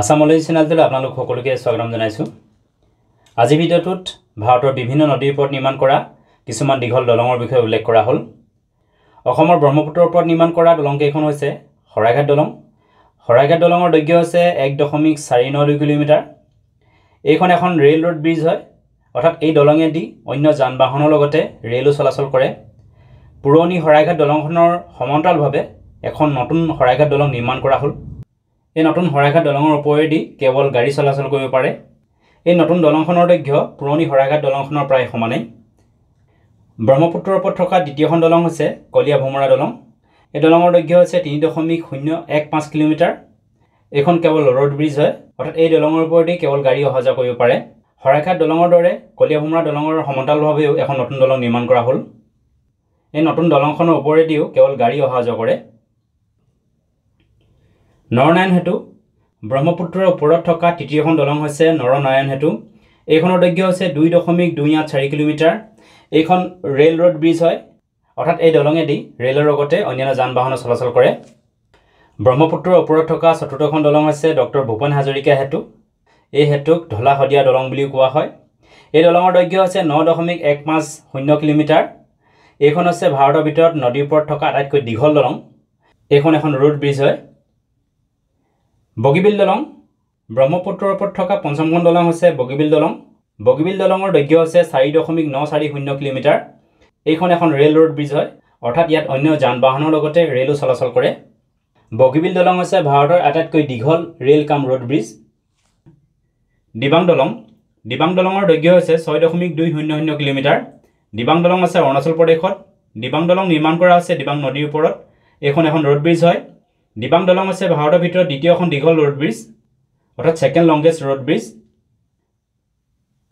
আসামলৈ চেনেলটোলৈ আপোনালোক সকলোকে স্বাগতম জনাইছো। আজি ভিডিঅ'টোত ভাৰতৰ বিভিন্ন নদীৰ ওপৰত নিৰ্মাণ কৰা কিছুমান দীঘল দলঙৰ বিষয়ে উল্লেখ কৰা হ'ল। অসমৰ ব্ৰহ্মপুত্ৰৰ ওপৰত নিৰ্মাণ কৰা দলং কেইখন হৈছে শৰাইঘাট দলং। শৰাইঘাট দলঙৰ দৈৰ্ঘ্য হৈছে 1.492 কিলোমিটাৰ। এইখন এখন ৰেল ৰোড ব্ৰিজ হয়, অৰ্থাৎ এই দলঙেদি অন্য যান বাহনৰ লগতে ৰেলো চলাচল কৰে। পুৰণি শৰাইঘাট দলংখনৰ সমান্তৰালভাৱে এখন নতুন শৰাইঘাট দলং নিৰ্মাণ কৰা হ'ল। এই নতুন শৰাইঘাট দলঙৰ ওপৰেদি কেৱল গাড়ী চলাচল কৰিব পাৰে। এই নতুন দলংখনৰ দৈৰ্ঘ্য পুৰণি শৰাইঘাট দলংখনৰ প্ৰায় সমানেই। ব্ৰহ্মপুত্ৰৰ ওপৰত থকা দ্বিতীয়খন দলং হৈছে কলীয়া ভোমৰা দলং। এই দলঙৰ দৈৰ্ঘ্য হৈছে 3.015 কিলোমিটাৰ। এইখন কেৱল ৰোড ব্ৰিজ হয়, অৰ্থাৎ এই দলঙৰ ওপৰেদি কেৱল গাড়ী অহা যোৱা কৰিব পাৰে। শৰাইঘাট দলঙৰ দৰে কলীয়া ভোমৰা দলঙৰ সমান্তৰালভাৱেও এখন নতুন দলং নিৰ্মাণ কৰা হ'ল। এই নতুন দলংখনৰ ওপৰেদিও কেৱল গাড়ী অহা যোৱা কৰে। নৰনাৰায়ণ সেতু ব্ৰহ্মপুত্ৰৰ ওপৰত থকা তৃতীয়খন দলং হৈছে নৰনাৰায়ণ সেতু। এইখনৰ দৈৰ্ঘ্য হৈছে 2.284 কিলোমিটাৰ। এইখন ৰেল ৰোড ব্ৰিজ হয়, অৰ্থাৎ এই দলঙেদি ৰেলৰ লগতে অন্যান্য যান বাহন চলাচল কৰে। ব্ৰহ্মপুত্ৰৰ ওপৰত থকা চতুৰ্থখন দলং হৈছে ডক্টৰ ভূপেন হাজৰিকা সেতু। এই সেতুক ঢলা শদিয়া দলং বুলিও কোৱা হয়। এই দলঙৰ দৈৰ্ঘ্য হৈছে 9.150 কিলোমিটাৰ। এইখন হৈছে ভাৰতৰ ভিতৰত নদীৰ ওপৰত থকা আটাইতকৈ দীঘল দলং। এইখন এখন ৰোড ব্ৰিজ হয়। বগীবিল দলং ব্ৰহ্মপুত্ৰৰ ওপৰত থকা পঞ্চমখন দলং হৈছে বগীবিল দলং। বগীবিল দলঙৰ দৈৰ্ঘ্য হৈছে 4.940 কিলোমিটাৰ। এইখন এখন ৰেল ৰোড ব্ৰিজ হয়, অৰ্থাৎ ইয়াত অন্য যান বাহনৰ লগতে ৰেলো চলাচল কৰে। বগীবিল দলং হৈছে ভাৰতৰ আটাইতকৈ দীঘল ৰেল কাম ৰোড ব্ৰিজ। দিবাং দলং দলঙৰ দৈৰ্ঘ্য হৈছে 6.200 কিলোমিটাৰ। দিবাং দলং আছে অৰুণাচল প্ৰদেশত। দিবাং দলং নিৰ্মাণ কৰা হৈছে দিবাং নদীৰ ওপৰত। এইখন এখন ৰোড ব্ৰিজ হয়। দিবাং দলং আছে ভাৰতৰ ভিতৰত দ্বিতীয়খন দীঘল ৰোড ব্ৰিজ, অৰ্থাৎ second longest road bridge.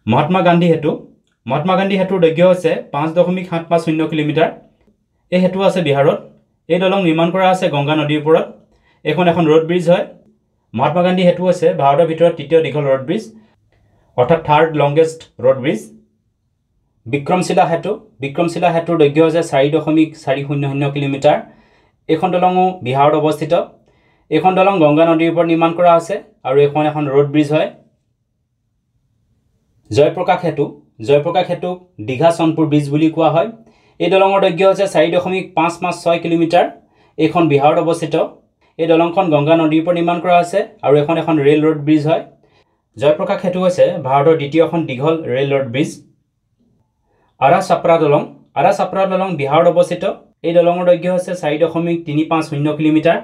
Mahatma Gandhi সেতুৰ দৈৰ্ঘ্য হৈছে 5.750 কিলোমিটাৰ। এই সেতু আছে বিহাৰত। এই দলং নিৰ্মাণ কৰা আছে গংগা নদীৰ ওপৰত। এইখন এখন ৰোড ব্ৰিজ হয়। মহাত্মা গান্ধী সেতু হৈছে ভাৰতৰ ভিতৰত তৃতীয় দীঘল ৰোড ব্ৰিজ, অৰ্থাৎ third longest road bridge. Vikramshila সেতুৰ দৈৰ্ঘ্য হৈছে 4.400 কিলোমিটাৰ। এইখন দলঙো বিহাৰত অৱস্থিত। এইখন দলং গংগা নদীৰ ওপৰত নিৰ্মাণ কৰা হৈছে আৰু এইখন এখন ৰোড ব্ৰিজ হয়। জয়প্ৰকাশ সেতুক দীঘা সোণপুৰ ব্ৰিজ বুলি কোৱা হয়। এই দলঙৰ দৈৰ্ঘ্য হৈছে 4.556 কিলোমিটাৰ। এইখন বিহাৰত অৱস্থিত। এই দলংখন গংগা নদীৰ ওপৰত নিৰ্মাণ কৰা হৈছে আৰু এইখন এখন ৰেল ৰোড ব্ৰিজ হয়। জয়প্ৰকাশ সেতু হৈছে ভাৰতৰ দ্বিতীয়খন দীঘল ৰেল ৰোড ব্ৰিজ। আধা চাপৰা দলং বিহাৰত অৱস্থিত। এই দলঙৰ দৈৰ্ঘ্য হৈছে 4.350 কিলোমিটাৰ।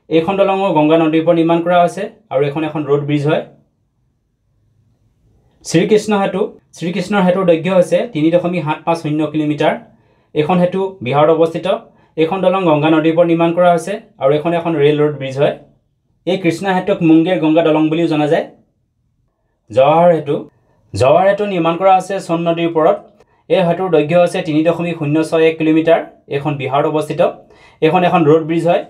এইখন দলঙো গংগা নদীৰ ওপৰত নিৰ্মাণ কৰা হৈছে আৰু এইখন এখন ৰোড ব্ৰিজ হয়। শ্ৰীকৃষ্ণ সেতুৰ দৈৰ্ঘ্য হৈছে 3.750 কিলোমিটাৰ। এইখন সেতু বিহাৰত অৱস্থিত। এইখন দলং গংগা নদীৰ ওপৰত নিৰ্মাণ কৰা হৈছে আৰু এইখন এখন ৰেল ৰোড ব্ৰিজ হয়। এই কৃষ্ণা সেতুক মুংগেৰ গংগা দলং বুলিও জনা যায়। জৱাহৰ সেতু নিৰ্মাণ কৰা হৈছে সোণ নদীৰ ওপৰত। এই সেতুৰ দৈৰ্ঘ্য হৈছে 3.061 কিলোমিটাৰ। এইখন বিহাৰত অৱস্থিত। এইখন এখন ৰোড ব্ৰিজ হয়।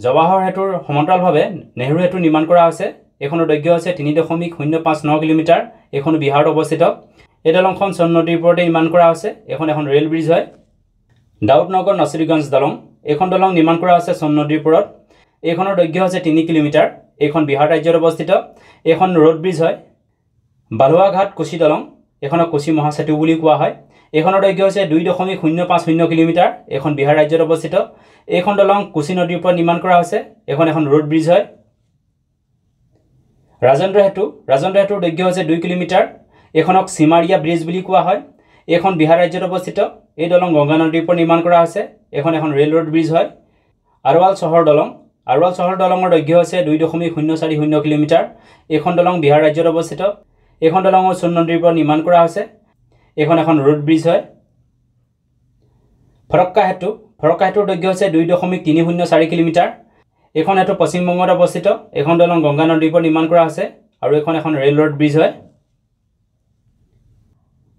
জৱাহৰ সেতুৰ সমান্তৰালভাৱে নেহৰু সেতু নিৰ্মাণ কৰা হৈছে। এইখনৰ দৈৰ্ঘ্য হৈছে 3.059 কিলোমিটাৰ। এইখন বিহাৰত অৱস্থিত। এই দলংখন সোণ নদীৰ ওপৰতে নিৰ্মাণ কৰা হৈছে। এইখন এখন ৰেল ব্ৰিজ হয়। দাউদনগৰ নছিৰিগঞ্জ দলং এইখন দলং নিৰ্মাণ কৰা হৈছে সোণ নদীৰ ওপৰত। এইখনৰ দৈৰ্ঘ্য হৈছে 3 কিলোমিটাৰ। এইখন বিহাৰ ৰাজ্যত অৱস্থিত। এইখন ৰোড ব্ৰিজ হয়। বালুৱাঘাট কোচি দলং এইখনক কোচি মহাসেতু বুলি কোৱা হয়। এইখনৰ দৈৰ্ঘ্য হৈছে 2.050 কিলোমিটাৰ। এইখন বিহাৰ ৰাজ্যত অৱস্থিত। এইখন দলং কোচি নদীৰ ওপৰত নিৰ্মাণ কৰা হৈছে। এইখন এখন ৰোড ব্ৰিজ হয়। ৰাজেন্দ্ৰ সেতুৰ দৈৰ্ঘ্য হৈছে 2 কিলোমিটাৰ। এইখনক চিমাৰিয়া ব্ৰিজ বুলি কোৱা হয়। এইখন বিহাৰ ৰাজ্যত অৱস্থিত। এই দলং গংগা নদীৰ ওপৰত নিৰ্মাণ কৰা হৈছে। এইখন এখন ৰেল ৰোড ব্ৰিজ হয়। আৰৱাল চহৰ দলঙৰ দৈৰ্ঘ্য হৈছে 2.040 কিলোমিটাৰ। এইখন দলং বিহাৰ ৰাজ্যত অৱস্থিত। এইখন দলঙো সোণ নদীৰ ওপৰত নিৰ্মাণ কৰা হৈছে। এইখন এখন ৰোড ব্ৰিজ হয়। ফৰক্কা সেতুৰ দৈৰ্ঘ্য হৈছে 2.304 কিলোমিটাৰ। এইখন সেতু পশ্চিমবংগত অৱস্থিত। এইখন দলং গংগা নদীৰ ওপৰত নিৰ্মাণ কৰা হৈছে আৰু এইখন এখন ৰেল ৰোড ব্ৰিজ হয়।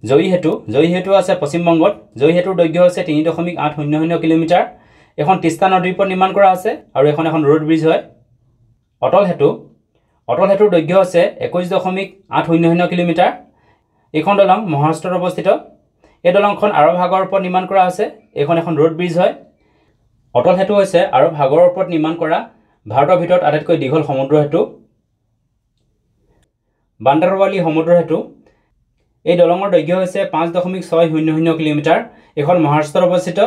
জয়ী সেতু আছে পশ্চিমবংগত। জয়ী সেতুৰ দৈৰ্ঘ্য হৈছে 3.800 কিলোমিটাৰ। এইখন তিষ্টা নদীৰ ওপৰত নিৰ্মাণ কৰা আছে আৰু এইখন এখন ৰোড ব্ৰিজ হয়। অটল সেতুৰ দৈৰ্ঘ্য হৈছে 21.800 কিলোমিটাৰ। এইখন দলং মহাৰাষ্ট্ৰত অৱস্থিত। এই দলংখন আৰৱ সাগৰৰ ওপৰত নিৰ্মাণ কৰা আছে। এইখন এখন ৰোড ব্ৰিজ হয়। অটল সেতু হৈছে আৰৱ সাগৰৰ ওপৰত নিৰ্মাণ কৰা ভাৰতৰ ভিতৰত আটাইতকৈ দীঘল সমুদ্ৰ সেতু বান্দাৰৱালি সমুদ্ৰ সেতু এই দলঙৰ দৈৰ্ঘ্য হৈছে 5.600 কিলোমিটাৰ এখন মহাৰাষ্ট্ৰত অৱস্থিত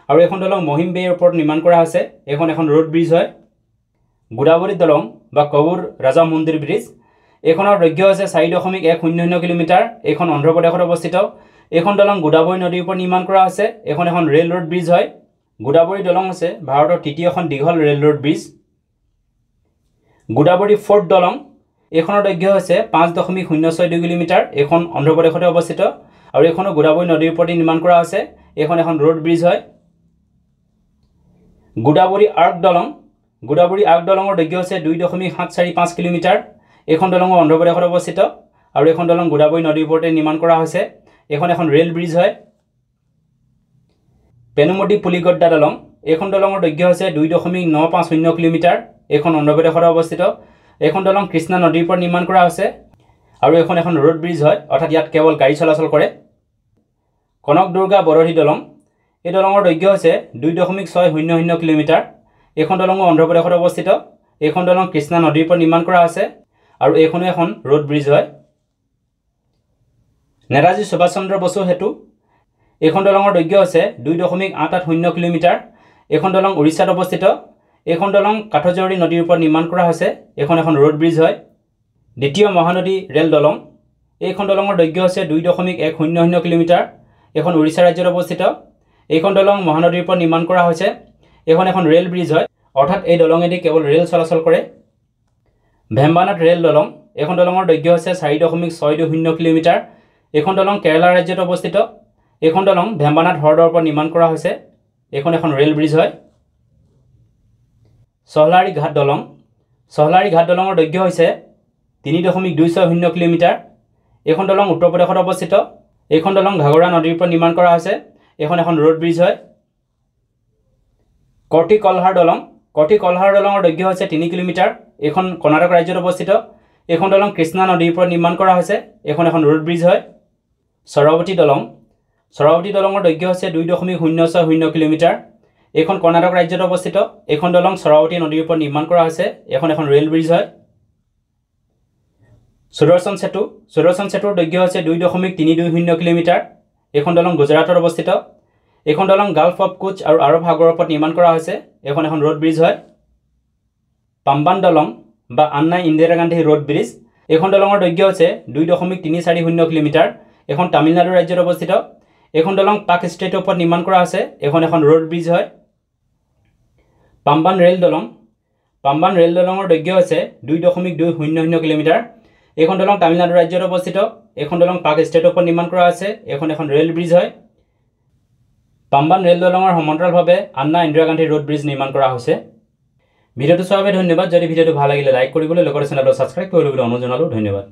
আৰু এখন দলং মহিম বেৰ ওপৰত নিৰ্মাণ কৰা হৈছে এখন ৰোড ব্ৰিজ হয় গোদাবৰী দলং বা কবুৰ ৰাজা মন্দিৰ ব্ৰিজ এখনৰ দৈৰ্ঘ্য হৈছে 4.100 কিলোমিটাৰ এখন অন্ধ্ৰ প্ৰদেশত অৱস্থিত এখন দলং গোদাবৰী নদীৰ ওপৰত নিৰ্মাণ কৰা হৈছে এখন ৰেল ৰোড ব্ৰিজ হয় গোদাবৰী দলং হৈছে ভাৰতৰ তৃতীয়খন দীঘল rail road bridge Godavari fort দলং এখনৰ দৈৰ্ঘ্য হৈছে 5.062 কিলোমিটাৰ এখন অন্ধ্ৰ প্ৰদেশত অৱস্থিত আৰু এখনো গোদাবৰী নদীৰ ওপৰত নিৰ্মাণ কৰা হৈছে এখন ৰোড ব্ৰিজ হয় গোদাবৰী আৰ্ক দলঙৰ দৈৰ্ঘ্য হৈছে 2.745 কিলোমিটাৰ এখন দলং অন্ধ্ৰ প্ৰদেশত অৱস্থিত আৰু এখন দলং গোদাবৰী নদীৰ ওপৰত নিৰ্মাণ কৰা হৈছে এখন ৰেল ব্ৰিজ হয় পেনুমতি পুলিগড্ডা দলং এখন দলঙৰ দৈৰ্ঘ্য হৈছে 2.950 কিলোমিটাৰ এখন অন্ধ্ৰ প্ৰদেশত অৱস্থিত এখন দলং কৃষ্ণা নদীৰ ওপৰত নিৰ্মাণ কৰা হৈছে আৰু এখন ৰোড ব্ৰিজ হয় অৰ্থাৎ ইয়াত কেৱল গাড়ী চলাচল কৰে কনক দুৰ্গা বৰহী দলং এই দলঙৰ দৈৰ্ঘ্য হৈছে 2.600 কিলোমিটাৰ এখন দলং অন্ধ্ৰ প্ৰদেশত অৱস্থিত এখন দলং কৃষ্ণা নদীৰ ওপৰত নিৰ্মাণ কৰা হৈছে আৰু এখন ৰোড ব্ৰিজ হয় নেতাজী সুভাষ চন্দ্ৰ বসু সেতু এখন দলঙৰ দৈৰ্ঘ্য হৈছে 2.880 কিলোমিটাৰ এখন দলং উৰিষ্যাত অৱস্থিত এখন দলং কাঠজৰী নদীৰ ওপৰত নিৰ্মাণ কৰা হৈছে এখন ৰোড ব্ৰিজ হয় দ্বিতীয় মহানদী ৰেল দলং এইখন দলঙৰ দৈৰ্ঘ্য হৈছে 2.100 কিলোমিটাৰ এখন উৰিষ্যা ৰাজ্যত অৱস্থিত এইখন দলং মহানদীৰ ওপৰত নিৰ্মাণ কৰা হৈছে এখন ৰেল ব্ৰিজ হয় অৰ্থাৎ এই দলঙেদি কেৱল ৰেল চলাচল কৰে ভেম্বানাড ৰেল দলং এখন দলঙৰ দৈৰ্ঘ্য হৈছে 4.620 কিলোমিটাৰ এখন দলং কেৰালা ৰাজ্যত অৱস্থিত এখন দলং ভেম্বানাড হ্ৰদৰ ওপৰত নিৰ্মাণ কৰা হৈছে এখন ৰেল ব্ৰিজ হয় সহলাৰী ঘাট দলঙৰ দৈৰ্ঘ্য হৈছে 3.260 কিলোমিটাৰ এখন দলং উত্তৰ প্ৰদেশত অৱস্থিত এখন দলং ঘাগৰা নদীৰ ওপৰত নিৰ্মাণ কৰা হৈছে এখন ৰোড ব্ৰিজ হয় কৰ্টি কলহাৰ দলঙৰ দৈৰ্ঘ্য হৈছে 3 কিলোমিটাৰ এখন কৰ্ণাটক ৰাজ্যত অৱস্থিত এখন দলং কৃষ্ণা নদীৰ ওপৰত নিৰ্মাণ কৰা হৈছে এখন ৰোড ব্ৰিজ হয় শৰাৱতী দলঙৰ দৈৰ্ঘ্য হৈছে 2.060 কিলোমিটাৰ এখন কৰ্ণাটক ৰাজ্যত অৱস্থিত এখন দলং শৰাৱতী নদীৰ ওপৰত নিৰ্মাণ কৰা হৈছে এখন ৰেল ব্ৰিজ হয় সুদৰ্শন সেতুৰ দৈৰ্ঘ্য হৈছে 2.320 কিলোমিটাৰ এখন দলং গুজৰাটত অৱস্থিত এখন দলং গালফ অফ কোচ আৰু আৰৱ সাগৰৰ ওপৰত নিৰ্মাণ কৰা হৈছে এখন ৰোড ব্ৰিজ হয় পাম্বান দলং বা আন্না ইন্দিৰা গান্ধী ৰোড ব্ৰিজ এখন দলঙৰ দৈৰ্ঘ্য হৈছে 2.340 কিলোমিটাৰ এখন তামিলনাডু ৰাজ্যত অৱস্থিত এখন দলং পাক ষ্টেটৰ ওপৰত নিৰ্মাণ কৰা হৈছে এখন ৰোড ব্ৰিজ হয় পাম্বান ৰেল দলঙৰ দৈৰ্ঘ্য হৈছে 2.200 কিলোমিটাৰ এখন দলং তামিলনাডু ৰাজ্যত অৱস্থিত এখন দলং পাক ষ্টেটৰ ওপৰত নিৰ্মাণ কৰা হৈছে এখন ৰেল ব্ৰিজ হয় পাম্বান ৰেল দলঙৰ সমান্তৰালভাৱে আন্না ইন্দিৰা গান্ধী ৰোড ব্ৰিজ নিৰ্মাণ কৰা হৈছে ভিডিঅ'টো চোৱাৰ বাবে ধন্যবাদ যদি ভিডিঅ'টো ভাল লাগিলে লাইক কৰিবলৈ লগতে চেনেলটো ছাবস্ক্ৰাইব কৰিবলৈ অনুৰোধ জনালোঁ ধন্যবাদ